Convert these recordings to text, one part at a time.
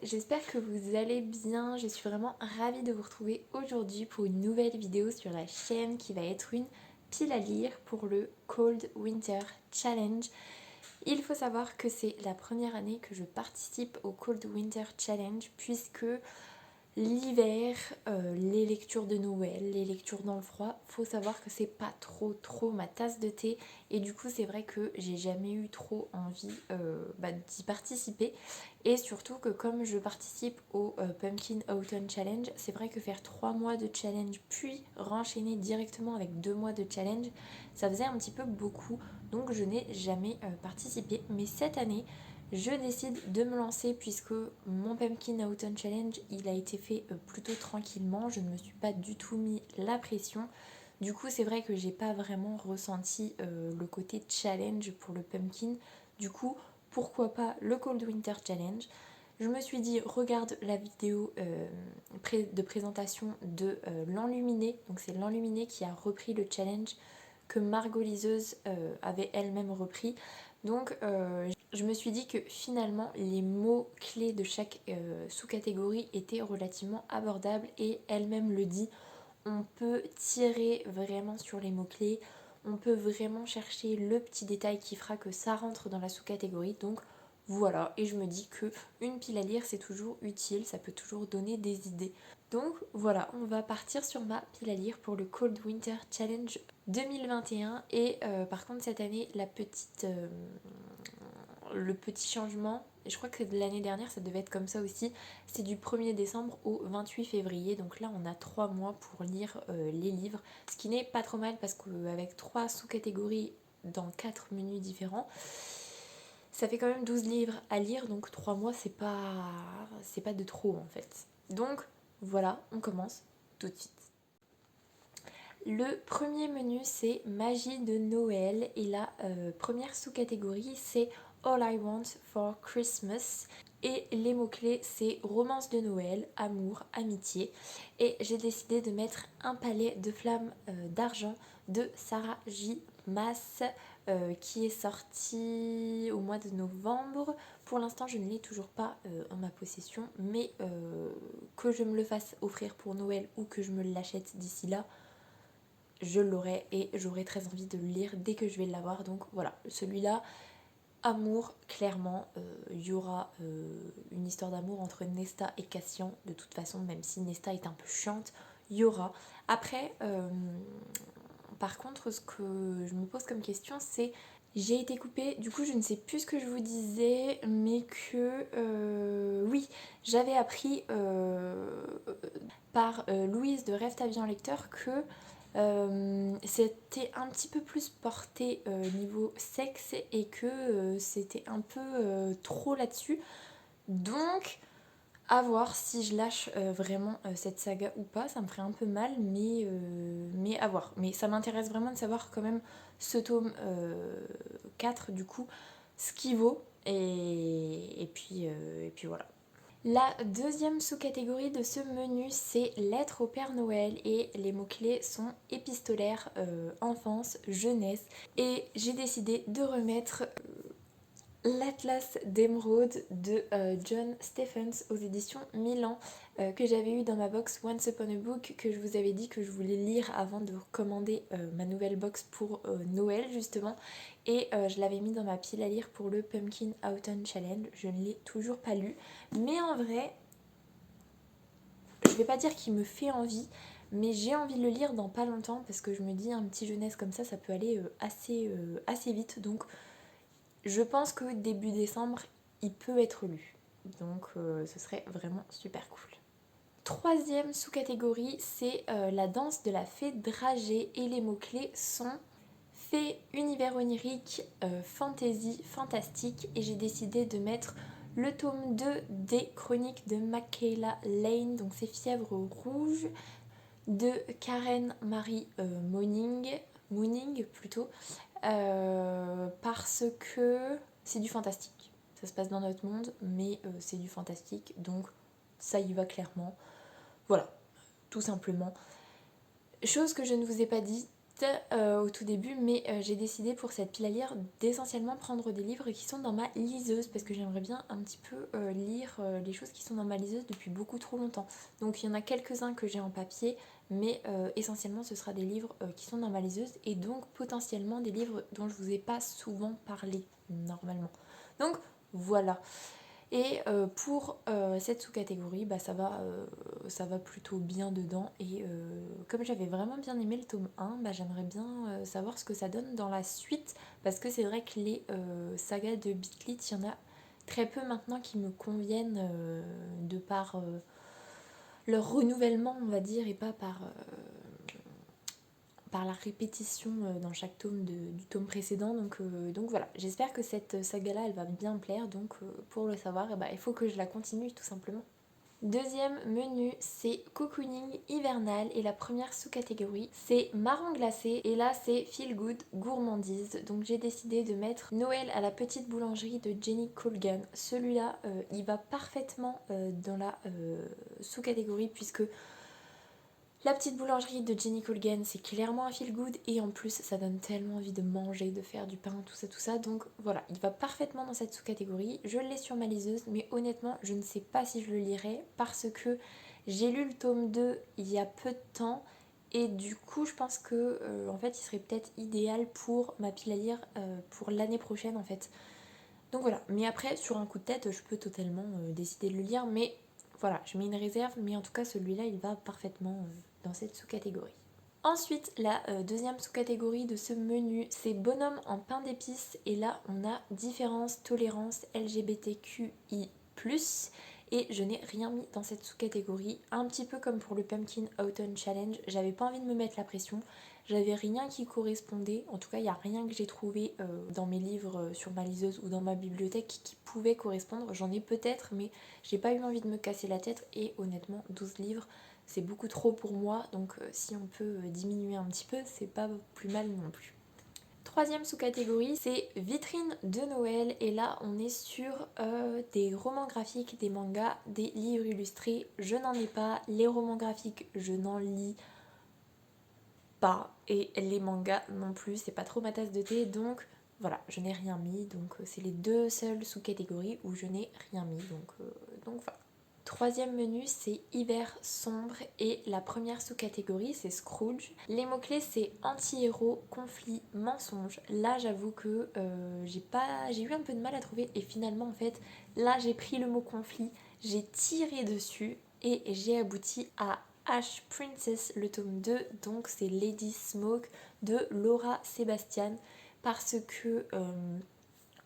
j'espère que vous allez bien. Je suis vraiment ravie de vous retrouver aujourd'hui pour une nouvelle vidéo sur la chaîne qui va être une pile à lire pour le Cold Winter Challenge. Il faut savoir que c'est la première année que je participe au Cold Winter Challenge puisque l'hiver, les lectures de Noël, les lectures dans le froid, faut savoir que c'est pas trop ma tasse de thé et du coup c'est vrai que j'ai jamais eu trop envie d'y participer et surtout que comme je participe au Pumpkin Autumn Challenge, c'est vrai que faire 3 mois de challenge puis renchaîner directement avec 2 mois de challenge, ça faisait un petit peu beaucoup, donc je n'ai jamais participé. Mais cette année je décide de me lancer puisque mon Pumpkin Autumn Challenge il a été fait plutôt tranquillement, je ne me suis pas du tout mis la pression. Du coup c'est vrai que j'ai pas vraiment ressenti le côté challenge pour le pumpkin. Du coup pourquoi pas le Cold Winter Challenge. Je me suis dit regarde la vidéo de présentation de l'Enluminé. Donc c'est l'Enluminé qui a repris le challenge que Margot Liseuse avait elle-même repris. Donc je me suis dit que finalement les mots clés de chaque sous-catégorie étaient relativement abordables et elle-même le dit, on peut tirer vraiment sur les mots clés, on peut vraiment chercher le petit détail qui fera que ça rentre dans la sous-catégorie. Donc voilà, et je me dis que une pile à lire c'est toujours utile, ça peut toujours donner des idées. Donc voilà, on va partir sur ma pile à lire pour le Cold Winter Challenge 2021 et par contre cette année le petit changement, et je crois que de l'année dernière ça devait être comme ça aussi, c'est du 1er décembre au 28 février, donc là on a 3 mois pour lire les livres, ce qui n'est pas trop mal parce qu'avec 3 sous-catégories dans 4 menus différents, ça fait quand même 12 livres à lire, donc 3 mois c'est pas de trop en fait. Donc voilà, on commence tout de suite. Le premier menu c'est Magie de Noël et la première sous-catégorie c'est All I Want for Christmas et les mots-clés c'est romance de Noël, amour, amitié et j'ai décidé de mettre un palais de flammes d'argent de Sarah J. Maas qui est sorti au mois de novembre. Pour l'instant je ne l'ai toujours pas en ma possession mais que je me le fasse offrir pour Noël ou que je me l'achète d'ici là, je l'aurai et j'aurai très envie de le lire dès que je vais l'avoir. Donc voilà, celui-là, amour, clairement, il y aura une histoire d'amour entre Nesta et Cassian. De toute façon, même si Nesta est un peu chiante, il y aura. Après, par contre, ce que je me pose comme question, c'est j'ai été coupée, du coup je ne sais plus ce que je vous disais, mais que oui, j'avais appris par Louise de Rêve ta vie en lecteur que c'était un petit peu plus porté niveau sexe et que c'était un peu trop là-dessus. Donc, à voir si je lâche vraiment cette saga ou pas. Ça me ferait un peu mal, mais à voir. Mais ça m'intéresse vraiment de savoir quand même ce tome 4, du coup, ce qu'il vaut. Et puis voilà. La deuxième sous-catégorie de ce menu, c'est lettres au Père Noël et les mots-clés sont épistolaire, enfance, jeunesse. Et j'ai décidé de remettre l'Atlas d'émeraude de John Stephens aux éditions Milan que j'avais eu dans ma box Once Upon a Book, que je vous avais dit que je voulais lire avant de commander ma nouvelle box pour Noël justement, et je l'avais mis dans ma pile à lire pour le Pumpkin Autumn Challenge. Je ne l'ai toujours pas lu, mais en vrai je vais pas dire qu'il me fait envie, mais j'ai envie de le lire dans pas longtemps parce que je me dis un petit jeunesse comme ça peut aller assez vite. Donc je pense que début décembre, il peut être lu. Donc ce serait vraiment super cool. Troisième sous-catégorie, c'est la danse de la fée dragée et les mots-clés sont fée, univers onirique, fantasy, fantastique, et j'ai décidé de mettre le tome 2 des chroniques de Michaela Lane, donc c'est Fièvre rouge, de Karen Marie Mooning plutôt, parce que c'est du fantastique. Ça se passe dans notre monde, mais c'est du fantastique, donc ça y va clairement. Voilà, tout simplement. Chose que je ne vous ai pas dit, au tout début, mais j'ai décidé pour cette pile à lire d'essentiellement prendre des livres qui sont dans ma liseuse parce que j'aimerais bien un petit peu lire les choses qui sont dans ma liseuse depuis beaucoup trop longtemps. Donc il y en a quelques-uns que j'ai en papier, mais essentiellement ce sera des livres qui sont dans ma liseuse et donc potentiellement des livres dont je vous ai pas souvent parlé normalement. Donc voilà. Et pour cette sous-catégorie, bah, ça va plutôt bien dedans. Et comme j'avais vraiment bien aimé le tome 1, bah, j'aimerais bien savoir ce que ça donne dans la suite. Parce que c'est vrai que les sagas de Bitlit, il y en a très peu maintenant qui me conviennent de par leur renouvellement, on va dire, et pas par la répétition dans chaque tome du tome précédent. Donc voilà, j'espère que cette saga-là, elle va bien me plaire. Donc pour le savoir, eh ben, il faut que je la continue tout simplement. Deuxième menu, c'est cocooning hivernal et la première sous-catégorie, c'est marron glacé et là c'est feel good gourmandise. Donc j'ai décidé de mettre Noël à la petite boulangerie de Jenny Colgan. Celui-là, il va parfaitement dans la sous-catégorie puisque la petite boulangerie de Jenny Colgan, c'est clairement un feel good et en plus ça donne tellement envie de manger, de faire du pain, tout ça. Donc voilà, il va parfaitement dans cette sous-catégorie. Je l'ai sur ma liseuse, mais honnêtement, je ne sais pas si je le lirai parce que j'ai lu le tome 2 il y a peu de temps et du coup, je pense que en fait, il serait peut-être idéal pour ma pile à lire pour l'année prochaine en fait. Donc voilà, mais après, sur un coup de tête, je peux totalement décider de le lire, mais voilà, je mets une réserve, mais en tout cas, celui-là, il va parfaitement dans cette sous-catégorie. Ensuite, la deuxième sous-catégorie de ce menu, c'est bonhomme en pain d'épices, et là, on a différence, tolérance, LGBTQI+, et je n'ai rien mis dans cette sous-catégorie, un petit peu comme pour le Pumpkin Autumn Challenge, j'avais pas envie de me mettre la pression, j'avais rien qui correspondait, en tout cas il n'y a rien que j'ai trouvé dans mes livres sur ma liseuse ou dans ma bibliothèque qui pouvait correspondre, j'en ai peut-être mais j'ai pas eu envie de me casser la tête et honnêtement 12 livres c'est beaucoup trop pour moi donc si on peut diminuer un petit peu c'est pas plus mal non plus. Troisième sous-catégorie, c'est vitrine de Noël et là on est sur des romans graphiques, des mangas, des livres illustrés. Je n'en ai pas, les romans graphiques je n'en lis pas et les mangas non plus, c'est pas trop ma tasse de thé donc voilà, je n'ai rien mis donc c'est les deux seules sous-catégories où je n'ai rien mis donc voilà. Troisième menu, c'est hiver sombre et la première sous-catégorie, c'est Scrooge. Les mots-clés, c'est anti-héros, conflit, mensonge. Là, j'avoue que j'ai eu un peu de mal à trouver et finalement, en fait, là, j'ai pris le mot conflit, j'ai tiré dessus et j'ai abouti à Ash Princess, le tome 2, donc c'est Lady Smoke de Laura Sébastien parce que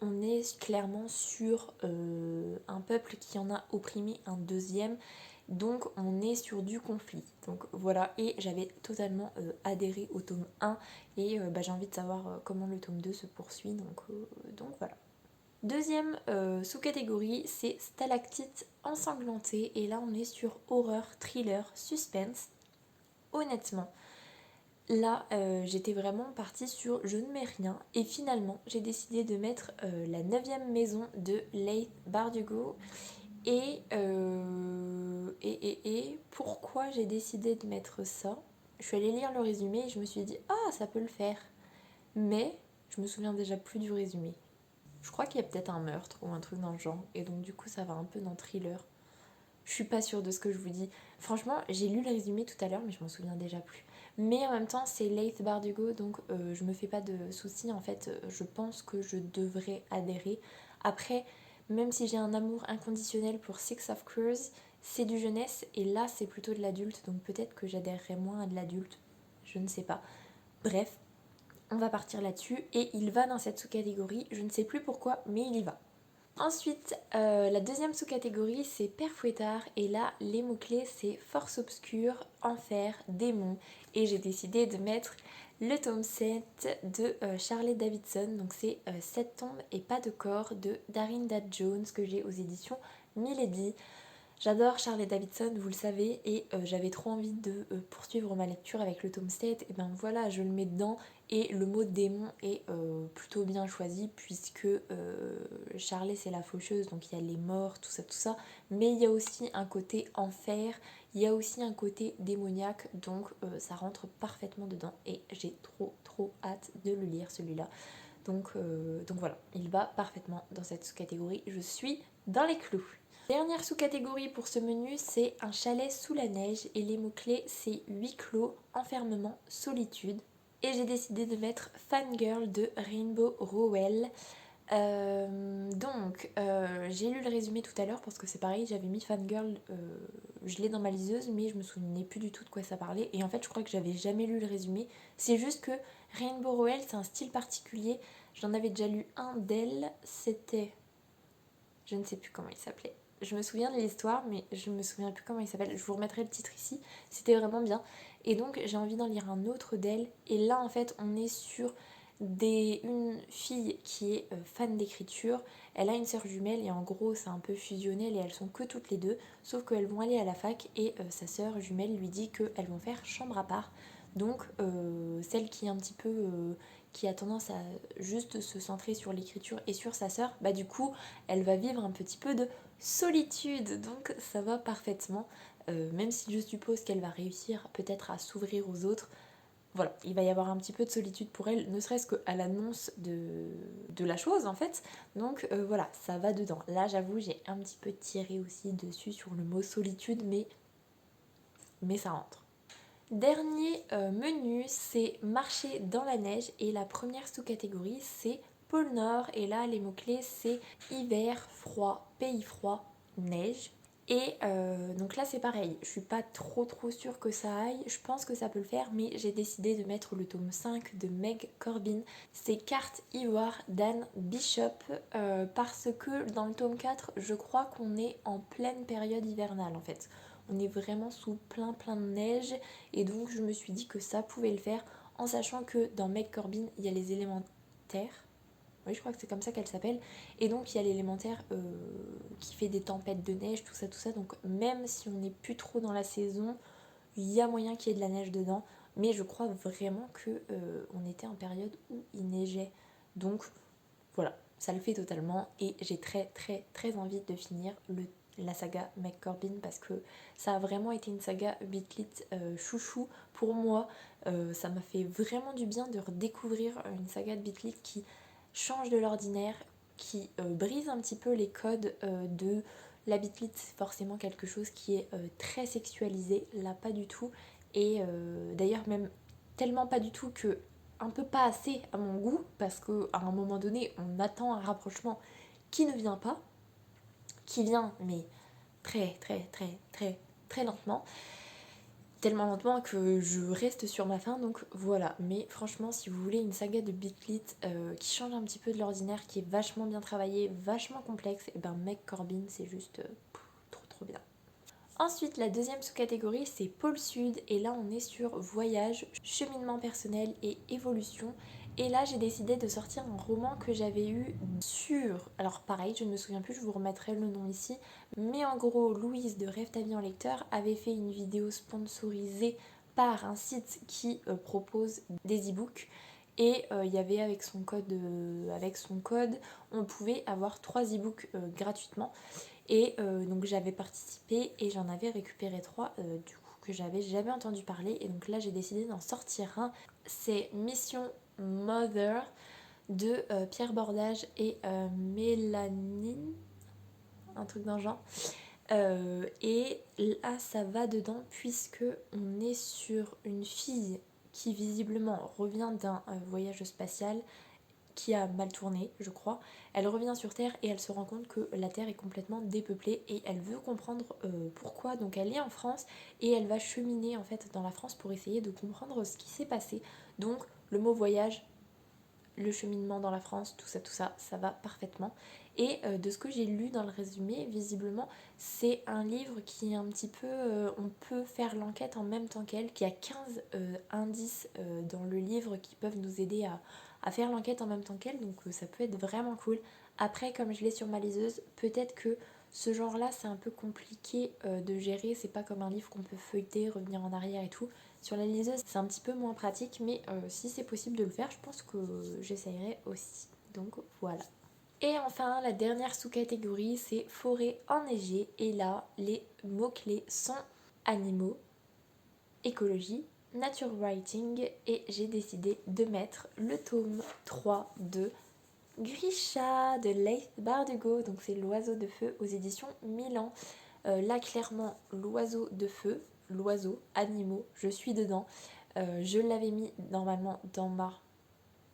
on est clairement sur un peuple qui en a opprimé un deuxième, donc on est sur du conflit. Donc voilà, et j'avais totalement adhéré au tome 1 et j'ai envie de savoir comment le tome 2 se poursuit, donc voilà. Deuxième sous-catégorie, c'est stalactite ensanglantée et là on est sur horreur, thriller, suspense. Honnêtement, là, j'étais vraiment partie sur je ne mets rien et finalement j'ai décidé de mettre la 9e maison de Leigh Bardugo et pourquoi j'ai décidé de mettre ça? Je suis allée lire le résumé et je me suis dit ah ça peut le faire mais je me souviens déjà plus du résumé. Je crois qu'il y a peut-être un meurtre ou un truc dans le genre et donc du coup ça va un peu dans thriller. Je suis pas sûre de ce que je vous dis. Franchement, j'ai lu le résumé tout à l'heure, mais je m'en souviens déjà plus. Mais en même temps, c'est Leigh Bardugo, donc je me fais pas de soucis. En fait, je pense que je devrais adhérer. Après, même si j'ai un amour inconditionnel pour Six of Crows, c'est du jeunesse et là, c'est plutôt de l'adulte, donc peut-être que j'adhérerais moins à de l'adulte. Je ne sais pas. Bref, on va partir là-dessus et il va dans cette sous-catégorie. Je ne sais plus pourquoi, mais il y va. Ensuite, la deuxième sous-catégorie, c'est Père Fouettard. Et là, les mots-clés, c'est force obscure, enfer, démon. Et j'ai décidé de mettre le tome 7 de Charlotte Davidson. Donc c'est 7 tombes et pas de corps de Darinda Jones que j'ai aux éditions Milady. J'adore Charlotte Davidson, vous le savez, et j'avais trop envie de poursuivre ma lecture avec le tome 7. Et ben voilà, je le mets dedans. Et le mot démon est plutôt bien choisi puisque Charlet c'est la faucheuse, donc il y a les morts, tout ça. Mais il y a aussi un côté enfer, Il y a aussi un côté démoniaque, donc ça rentre parfaitement dedans et j'ai trop hâte de le lire celui-là. Donc voilà, il va parfaitement dans cette sous-catégorie, je suis dans les clous. Dernière sous-catégorie pour ce menu, c'est un chalet sous la neige et les mots-clés c'est huis clos, enfermement, solitude. Et j'ai décidé de mettre Fangirl de Rainbow Rowell. J'ai lu le résumé tout à l'heure parce que c'est pareil, j'avais mis Fangirl, je l'ai dans ma liseuse mais je me souvenais plus du tout de quoi ça parlait et en fait je crois que j'avais jamais lu le résumé. C'est juste que Rainbow Rowell c'est un style particulier, j'en avais déjà lu un d'elle, c'était... je ne sais plus comment il s'appelait. Je me souviens de l'histoire mais je me souviens plus comment il s'appelle, je vous remettrai le titre ici, c'était vraiment bien. Et donc j'ai envie d'en lire un autre d'elle et là en fait on est sur une fille qui est fan d'écriture, elle a une sœur jumelle et en gros c'est un peu fusionnel et elles sont que toutes les deux, sauf qu'elles vont aller à la fac et sa sœur jumelle lui dit qu'elles vont faire chambre à part. Donc celle qui est un petit peu qui a tendance à juste se centrer sur l'écriture et sur sa sœur, bah du coup elle va vivre un petit peu de solitude, donc ça va parfaitement, même si je suppose qu'elle va réussir peut-être à s'ouvrir aux autres. Voilà, il va y avoir un petit peu de solitude pour elle, ne serait-ce qu'à l'annonce de la chose en fait. Donc voilà, ça va dedans. Là j'avoue j'ai un petit peu tiré aussi dessus sur le mot solitude, mais ça rentre. Dernier menu, c'est marcher dans la neige et la première sous-catégorie c'est pôle Nord et là les mots-clés c'est hiver, froid, pays froid, neige. Et donc là c'est pareil, je suis pas trop sûre que ça aille, je pense que ça peut le faire mais j'ai décidé de mettre le tome 5 de Meg Corbin, c'est Carte Ivoire d'Anne Bishop parce que dans le tome 4 je crois qu'on est en pleine période hivernale en fait. On est vraiment sous plein de neige et donc je me suis dit que ça pouvait le faire en sachant que dans Meg Corbin il y a les élémentaires. Oui, je crois que c'est comme ça qu'elle s'appelle. Et donc il y a l'élémentaire qui fait des tempêtes de neige, tout ça. Donc même si on n'est plus trop dans la saison, il y a moyen qu'il y ait de la neige dedans. Mais je crois vraiment que on était en période où il neigeait. Donc voilà, ça le fait totalement. Et j'ai très envie de finir la saga Meg Corbin parce que ça a vraiment été une saga Beat Lit chouchou pour moi. Ça m'a fait vraiment du bien de redécouvrir une saga de Beat Lit qui change de l'ordinaire, qui brise un petit peu les codes de la Beat Lit, c'est forcément quelque chose qui est très sexualisé, là pas du tout. Et d'ailleurs même tellement pas du tout que un peu pas assez à mon goût, parce qu'à un moment donné on attend un rapprochement qui ne vient pas, qui vient mais très lentement, tellement lentement que je reste sur ma faim, donc voilà. Mais franchement si vous voulez une saga de Beat Lit qui change un petit peu de l'ordinaire, qui est vachement bien travaillée, vachement complexe, et ben Meg Corbin c'est juste trop bien. Ensuite, la deuxième sous-catégorie, c'est pôle sud. Et là, on est sur voyage, cheminement personnel et évolution. Et là, j'ai décidé de sortir un roman que j'avais eu sur... Alors pareil, je ne me souviens plus, je vous remettrai le nom ici. Mais en gros, Louise de Rêve ta vie en lecteur avait fait une vidéo sponsorisée par un site qui propose des e-books. Et il y avait avec son code, on pouvait avoir 3 e-books gratuitement. Et donc j'avais participé et j'en avais récupéré 3 du coup que j'avais jamais entendu parler. Et donc là j'ai décidé d'en sortir un. C'est Mission Mother de Pierre Bordage et Mélanine, un truc dans le genre. Et là ça va dedans puisque on est sur une fille qui visiblement revient d'un voyage spatial qui a mal tourné, je crois. Elle revient sur Terre et elle se rend compte que la Terre est complètement dépeuplée et elle veut comprendre pourquoi. Donc elle est en France et elle va cheminer en fait dans la France pour essayer de comprendre ce qui s'est passé. Donc le mot voyage, le cheminement dans la France, tout ça, ça va parfaitement. Et de ce que j'ai lu dans le résumé, visiblement, c'est un livre qui est un petit peu... on peut faire l'enquête en même temps qu'elle, qui a 15 indices dans le livre qui peuvent nous aider à faire l'enquête en même temps qu'elle, donc ça peut être vraiment cool. Après, comme je l'ai sur ma liseuse, peut-être que ce genre-là, c'est un peu compliqué de gérer, c'est pas comme un livre qu'on peut feuilleter, revenir en arrière et tout. Sur la liseuse, c'est un petit peu moins pratique, mais si c'est possible de le faire, je pense que j'essayerai aussi. Donc voilà. Et enfin, la dernière sous-catégorie, c'est forêt enneigée. Et là, les mots-clés sont animaux, écologie, nature writing et j'ai décidé de mettre le tome 3 de Grisha de Leith Bardugo, donc c'est l'oiseau de feu aux éditions Milan. Là clairement l'oiseau de feu, l'oiseau, animaux, je suis dedans. Je l'avais mis normalement dans ma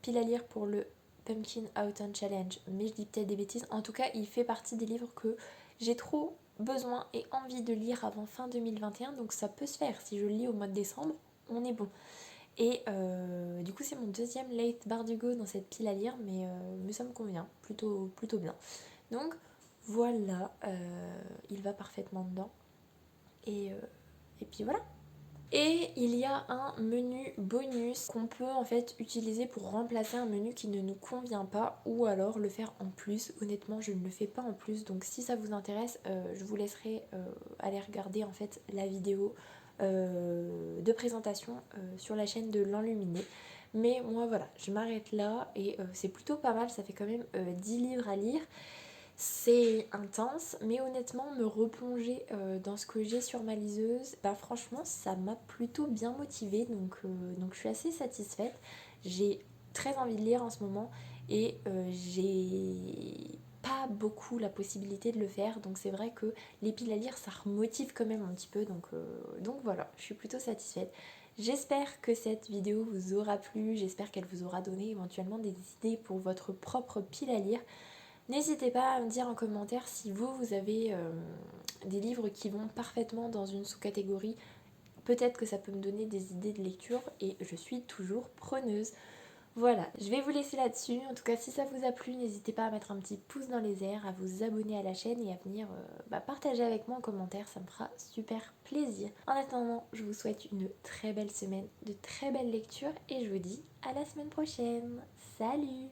pile à lire pour le Pumpkin Autumn Challenge, mais je dis peut-être des bêtises. En tout cas, il fait partie des livres que j'ai trop besoin et envie de lire avant fin 2021, donc ça peut se faire. Si je le lis au mois de décembre, on est bon. Et du coup, c'est mon deuxième Leith Bardugo dans cette pile à lire, mais ça me convient plutôt bien. Donc voilà, il va parfaitement dedans. Et puis voilà. Et il y a un menu bonus qu'on peut en fait utiliser pour remplacer un menu qui ne nous convient pas ou alors le faire en plus. Honnêtement, je ne le fais pas en plus, donc si ça vous intéresse, je vous laisserai aller regarder en fait la vidéo de présentation sur la chaîne de l'Enluminé. Mais moi voilà, je m'arrête là et c'est plutôt pas mal, ça fait quand même 10 livres à lire. C'est intense, mais honnêtement, me replonger dans ce que j'ai sur ma liseuse, bah franchement, ça m'a plutôt bien motivée, donc je suis assez satisfaite. J'ai très envie de lire en ce moment et j'ai pas beaucoup la possibilité de le faire, donc c'est vrai que les piles à lire, ça remotive quand même un petit peu, donc voilà, je suis plutôt satisfaite. J'espère que cette vidéo vous aura plu, j'espère qu'elle vous aura donné éventuellement des idées pour votre propre pile à lire. N'hésitez pas à me dire en commentaire si vous avez des livres qui vont parfaitement dans une sous-catégorie. Peut-être que ça peut me donner des idées de lecture et je suis toujours preneuse. Voilà, je vais vous laisser là-dessus. En tout cas, si ça vous a plu, n'hésitez pas à mettre un petit pouce dans les airs, à vous abonner à la chaîne et à venir partager avec moi en commentaire. Ça me fera super plaisir. En attendant, je vous souhaite une très belle semaine, de très belles lectures et je vous dis à la semaine prochaine. Salut!